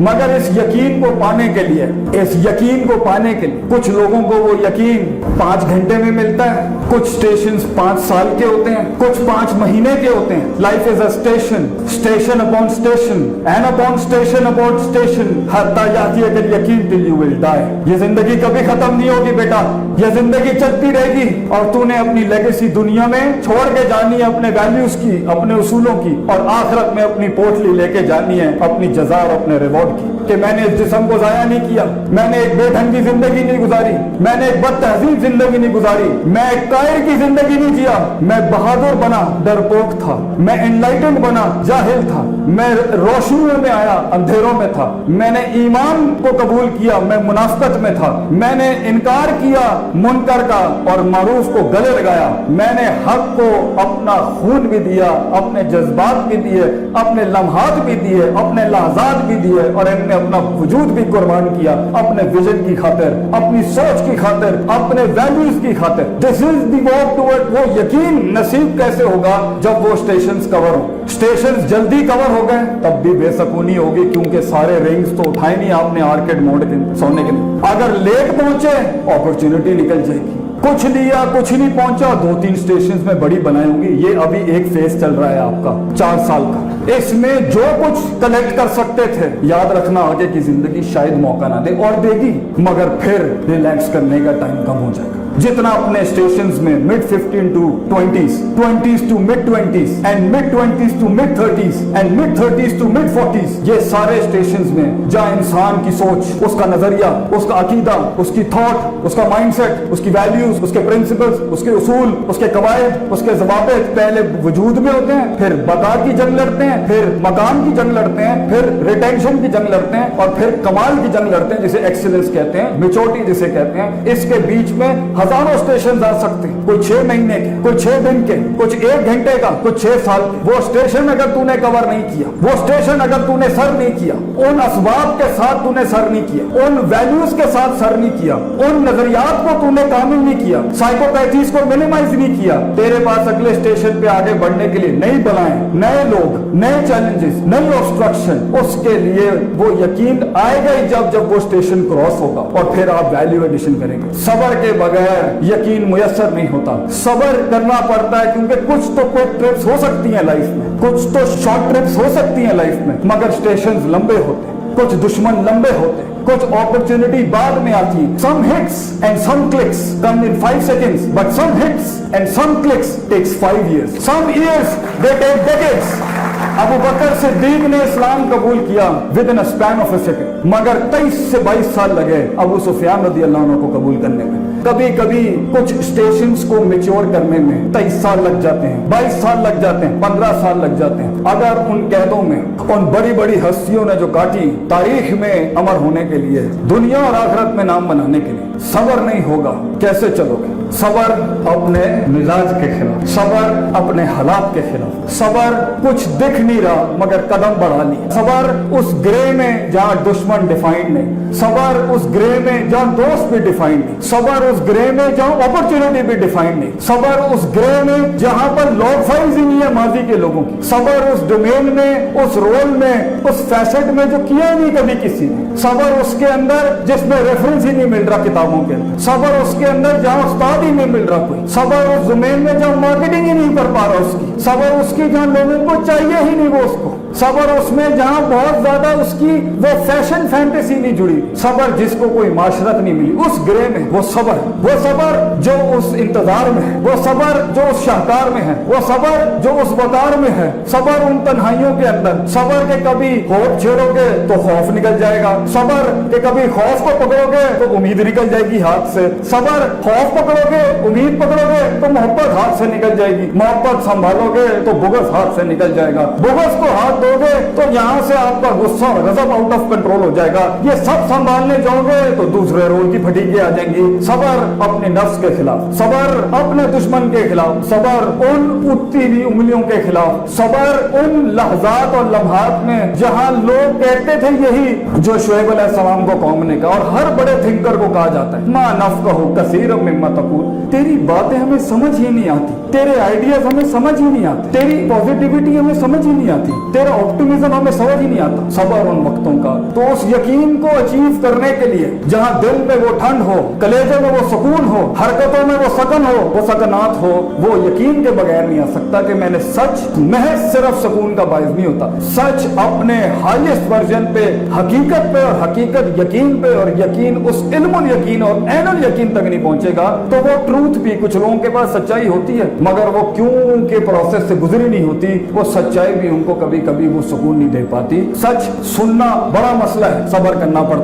मगर इस यकीन को पाने के लिए, इस यकीन को पाने के लिए कुछ लोगों को वो यकीन 5 घंटे में मिलता है, कुछ स्टेशन 5 साल के होते हैं, कुछ 5 महीने के होते हैं। Life is a station, station upon station and upon station upon station हत्ता याती है यकीन टिल यू विल डाई। ये जिंदगी कभी खत्म नहीं होगी बेटा, ये जिंदगी चलती रहेगी और तूने अपनी लेगेसी दुनिया में छोड़ के जानी है, अपने वैल्यूज की, अपने उसूलों की, और आखिरत में अपनी पोटली लेके जानी है अपनी जजा और अपने रिवॉर्ड की, कि मैंने इस जिस्म को जाया नहीं किया, मैंने एक बेढंगी जिंदगी नहीं गुजारी, मैंने एक बदतहजीब जिंदगी नहीं गुजारी, मैं एक कायर की जिंदगी नहीं जिया, मैं बहादुर बना डरपोक था, मैं एनलाइटेंड बना जाहिल था, मैं रोशनियों में आया अंधेरों में था, मैंने ईमान को कबूल किया मैं मुनाफिकत में था, मैंने इनकार किया मुनकर का और मारूफ को गले लगाया, मैंने हक को अपना खून भी दिया, अपने जज्बात भी दिए, अपने लम्हात भी दिए, अपने लहजात भी दिए, और इनने अपना वजूद भी कुर्बान किया अपने विजन की खातिर, अपनी सोच की खातिर, अपने वैल्यूज की खातिर। This is the walk toward. वो यकीन नसीब कैसे होगा जब वो स्टेशंस कवर हो। स्टेशंस जल्दी कवर हो गए तब भी बेसकूनी होगी, क्योंकि सारे रिंग्स तो उठाए नहीं आपने आर्केड मोड के सोने के लिए। अगर लेट पहुंचे अपॉर्चुनिटी निकल जाएगी, कुछ लिया कुछ नहीं पहुंचा, 2-3 स्टेशन में बड़ी बनाई होंगी। ये अभी एक फेज चल रहा है आपका 4 साल का, इसमें जो कुछ कलेक्ट कर सकते थे, याद रखना आगे की जिंदगी शायद मौका ना दे, और देगी मगर फिर रिलैक्स करने का टाइम कम हो जाएगा। जितना अपने स्टेशंस में mid 15 to 20s, 20s to mid 20s and mid 20s to mid 30s and mid 30s to mid 40s, ये सारे स्टेशंस में जहाँ इंसान की सोच, उसका नजरिया, उसका अकीदा, उसकी थॉट, उसका माइंडसेट, उसकी वैल्यूज, उसके प्रिंसिपल्स, उसके उसूल, उसके कवायद, उसके ज़वाबित पहले वजूद में होते हैं, फिर बका की जंग लड़ते हैं, फिर मकाम की जंग लड़ते हैं, फिर रिटेंशन की जंग लड़ते हैं, और फिर कमाल की जंग लड़ते हैं जिसे एक्सीलेंस कहते हैं, मेच्योरिटी जिसे कहते हैं। इसके बीच में हजारों स्टेशन आ सकते हैं, कोई 6 महीने के, कोई 6 दिन के, कुछ 1 घंटे का, कुछ 6 साल के। वो स्टेशन अगर तूने कवर नहीं किया, वो स्टेशन अगर तूने सर नहीं किया, उन असबाब के साथ तूने सर नहीं किया, उन वैल्यूज के साथ सर नहीं किया, उन नजरियात को तूने कामिल नहीं किया, साइकोपैथीज को मिनिमाइज नहीं किया, तेरे पास अगले स्टेशन पे आगे बढ़ने के लिए नई बलाएं, नए लोग, नए चैलेंजेस, नई ऑब्स्ट्रक्शन, उसके लिए वो यकीन आएगा ही जब वो स्टेशन क्रॉस होगा, और फिर आप वैल्यू एडिशन करेंगे। सबर के बगैर यकीन मुयस्सर नहीं होता, सबर करना पड़ता है, क्योंकि कुछ तो क्विक ट्रिप्स हो सकती हैं लाइफ में, कुछ तो शॉर्ट ट्रिप्स हो सकती हैं लाइफ में, मगर स्टेशंस लंबे होते हैं, कुछ दुश्मन लंबे होते हैं, कुछ अपॉर्चुनिटी बाद में आती है। Some hits and some clicks come in 5 seconds, but some hits and some clicks takes 5 years, some years they take decades। Abu Bakr Siddiq ने इस्लाम कबूल किया within a span of a second, मगर 23 से 22 साल लगे अबू सुफियान रदी अल्लाह अन्हु को कबूल करने में। कभी कभी कुछ स्टेशंस को मैच्योर करने में 23 साल लग जाते हैं, 22 साल लग जाते हैं, 15 साल लग जाते हैं। अगर उन कैदों में उन बड़ी बड़ी हस्तियों ने जो काटी तारीख में अमर होने के लिए, दुनिया और आखिरत में नाम बनाने के लिए, सबर नहीं होगा कैसे चलोगे? सबर अपने मिजाज के खिलाफ, सबर अपने हालात के खिलाफ, सबर कुछ दिख नहीं रहा मगर कदम बढ़ा लिया, सबर उस ग्रे में जहाँ दुश्मन डिफाइंड नहीं, सबर उस ग्रे में जहाँ दोस्त भी डिफाइंड नहीं, सबर उस ग्रे में जहाँ अपॉर्चुनिटी भी डिफाइंड नहीं, सबर उस ग्रे में जहाँ पर लॉग फाइल्स ही नहीं है माजी के लोगों की, सबर उस डोमेन में, उस रोल में, उस फैसेट में जो किया ही नहीं कभी किसी ने, सबर उसके अंदर जिसमें रेफरेंस ही नहीं मिल रहा किताबों के अंदर, सबर उसके अंदर जहाँ उस्ताद ही नहीं मिल रहा कोई, सबर उस डोमेन में जहाँ मार्केटिंग ही नहीं कर पा रहा उसकी, सबर उसकी जहाँ लोगों को चाहिए ही नहीं वो उसको, सबर उसमें जहाँ बहुत ज्यादा उसकी वो फैशन फैंटेसी नहीं जुड़ी, सबर जिसको कोई माशरत नहीं मिली, उस ग्रे में वो सबर जो उस इंतजार में है, वो सबर जो उस शाहकार में है, वो सबर जो उस वकार में है, सबर उन तन्हाइयों के अंदर, सबर के कभी खौफ छेड़ोगे तो खौफ निकल जाएगा, सबर के कभी खौफ को पकड़ोगे तो उम्मीद निकल जाएगी हाथ से, सबर खौफ पकड़ोगे, उम्मीद पकड़ोगे तो मोहब्बत हाथ से निकल जाएगी, मोहब्बत संभालोगे तो बुग़्ज़ हाथ से निकल जाएगा, बुग़्ज़ को हाथ दोगे तो यहाँ से आपका गुस्सा और गज़ब आउट ऑफ कंट्रोल हो जाएगा, ये सब संभालने जाओगे तो दूसरे रोल की फटीकें आ जाएंगी। सबर अपने नफ्स के खिलाफ, सबर अपने दुश्मन के खिलाफ, सबर उन उठती हुई उंगलियों के खिलाफ, सबर उन लहजात और लम्हात में जहाँ लोग कहते थे यही जो शुएब अलैहिस्सलाम को कौम ने कहा, और हर बड़े थिंकर को कहा जाता है, मा नफ़क़हु कसीरम मिम्मा तक़ूल, तेरी बातें हमें समझ ही नहीं आती, तेरे आइडियाज हमें समझ ही नहीं आते, तेरी पॉजिटिविटी हमें समझ ही नहीं आती, तेरा ऑप्टिमिज्म हमें समझ ही नहीं आता, सबर उन वक्तों का। तो उस यकीन को अचीव करने के लिए जहां दिल में वो ठंड हो, कलेजे में वो सुकून हो, हरकतों में वो सकन हो, वो सकनात हो, वो यकीन के बगैर नहीं आ सकता कि मैंने सच महज सिर्फ सुकून का बायस नहीं होता। सच अपने हाईएस्ट वर्जन पे, हकीकत पे, और हकीकत यकीन पे, और यकीन उस इल्मुल यकीन और ऐनुल यकीन तक नहीं पहुंचेगा तो वो ट्रूथ भी, कुछ लोगों के पास सच्चाई होती है मगर वो क्यों के प्रोसेस से गुजरी नहीं होती, वो सच्चाई भी उनको कभी कभी वो सुकून नहीं दे पाती। सच सुनना बड़ा मसला है, सब्र करना पड़ता है।